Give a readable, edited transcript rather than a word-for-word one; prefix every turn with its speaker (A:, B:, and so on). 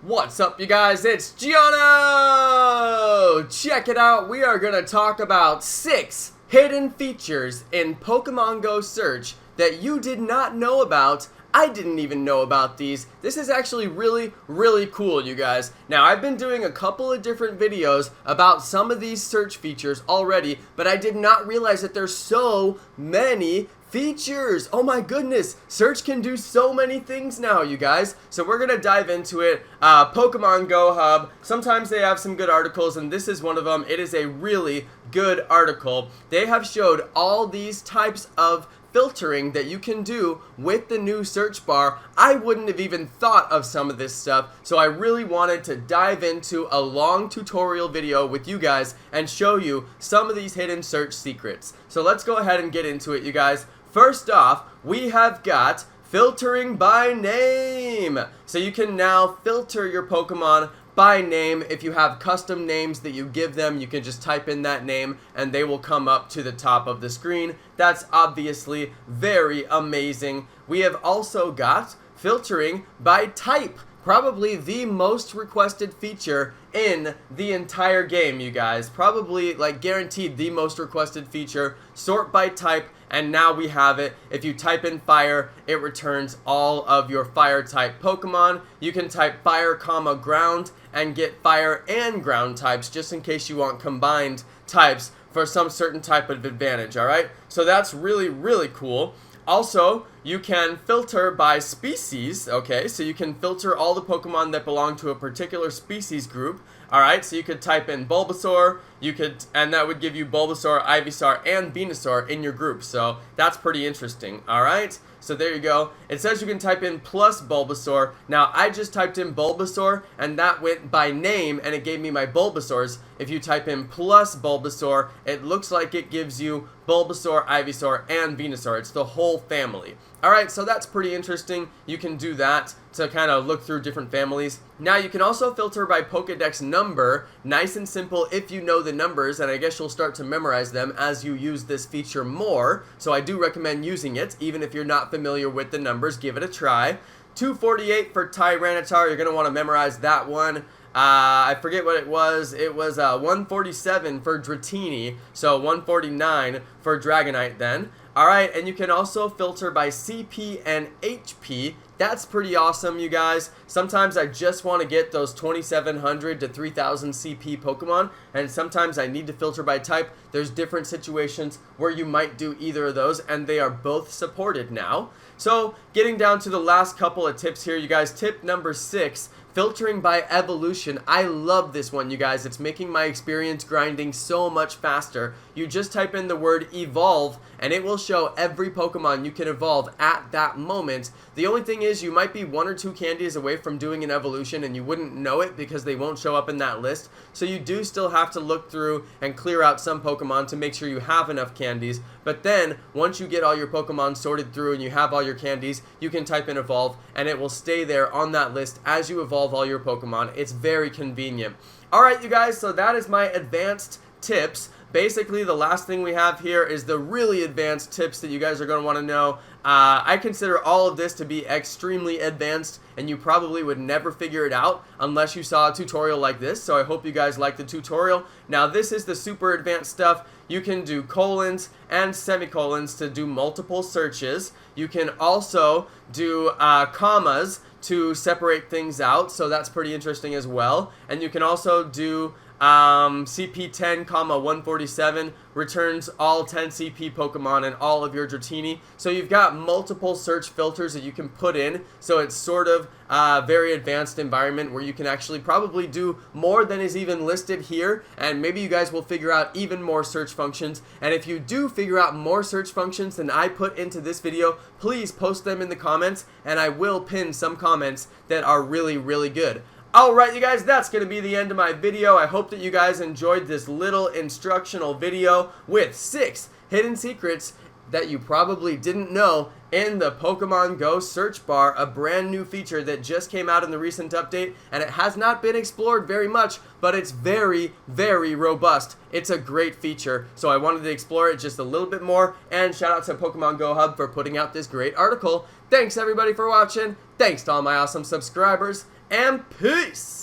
A: What's up, you guys? It's Jonno! Check it out. We are going to talk about 6 hidden features in Pokemon Go Search that you did not know about. I didn't even know about these. This is actually really cool, you guys. Now, I've been doing a couple of different videos about some of these search features already, but I did not realize that there's so many features. Oh my goodness, search can do so many things now, you guys. So we're gonna dive into it. Pokemon Go Hub, sometimes they have some good articles, and this is one of them. It is a really good article. They have showed all these types of filtering that you can do with the new search bar. I wouldn't have even thought of some of this stuff, so I really wanted to dive into a long tutorial video with you guys and show you some of these hidden search secrets. So let's go ahead and get into it, you guys. First off, we have got filtering by name. So you can now filter your Pokemon by name. If you have custom names that you give them, you can just type in that name and they will come up to the top of the screen. That's obviously very amazing. We have also got filtering by type. Probably the most requested feature in the entire game, you guys. Probably, like, guaranteed the most requested feature. Sort by type, and now we have it. If you type in fire, it returns all of your fire type Pokemon. You can type fire, ground, and get fire and ground types, just in case you want combined types for some certain type of advantage, alright? So that's really cool. Also, you can filter by species, okay? So you can filter all the Pokemon that belong to a particular species group, alright? So you could type in Bulbasaur, and that would give you Bulbasaur, Ivysaur, and Venusaur in your group. So that's pretty interesting, alright? So there you go. It says you can type in plus Bulbasaur. Now, I just typed in Bulbasaur, and that went by name, and it gave me my Bulbasaurs. If you type in plus Bulbasaur, it looks like it gives you Bulbasaur, Ivysaur, and Venusaur. It's the whole family. Alright, so that's pretty interesting. You can do that to kind of look through different families. Now, you can also filter by Pokedex number. Nice and simple if you know the numbers, and I guess you'll start to memorize them as you use this feature more. So I do recommend using it, even if you're not familiar with the numbers. Give it a try. 248 for Tyranitar. You're going to want to memorize that one. I forget what it was. It was 147 for Dratini, so 149 for Dragonite then. Alright, and you can also filter by CP and HP. That's pretty awesome, you guys. Sometimes I just want to get those 2700 to 3000 CP Pokemon, and sometimes I need to filter by type. There's different situations where you might do either of those, and they are both supported now. So, getting down to the last couple of tips here, you guys. Tip number 6. Filtering by evolution. I love this one, you guys. It's making my experience grinding so much faster. You just type in the word evolve, and it will show every Pokemon you can evolve at that moment. The only thing is, you might be 1 or 2 candies away from doing an evolution, and you wouldn't know it because they won't show up in that list. So you do still have to look through and clear out some Pokemon to make sure you have enough candies. But then, once you get all your Pokemon sorted through and you have all your candies, you can type in evolve, and it will stay there on that list as you evolve all your Pokemon. It's very convenient. Alright, you guys, so that is my advanced tips. Basically, the last thing we have here is the really advanced tips that you guys are going to want to know. I consider all of this to be extremely advanced, and you probably would never figure it out unless you saw a tutorial like this, so I hope you guys like the tutorial. Now, this is the super advanced stuff. You can do colons and semicolons to do multiple searches. You can also do commas to separate things out, so that's pretty interesting as well. And you can also do CP10, 147 returns all 10 CP Pokemon and all of your Dratini. So you've got multiple search filters that you can put in, so it's sort of a very advanced environment where you can actually probably do more than is even listed here, and maybe you guys will figure out even more search functions. And if you do figure out more search functions than I put into this video, please post them in the comments, and I will pin some comments that are really good. Alright, you guys, that's going to be the end of my video. I hope that you guys enjoyed this little instructional video with 6 hidden secrets that you probably didn't know in the Pokemon Go search bar, a brand new feature that just came out in the recent update, and it has not been explored very much, but it's very robust. It's a great feature, so I wanted to explore it just a little bit more, and shout out to Pokemon Go Hub for putting out this great article. Thanks everybody for watching, thanks to all my awesome subscribers, and peace!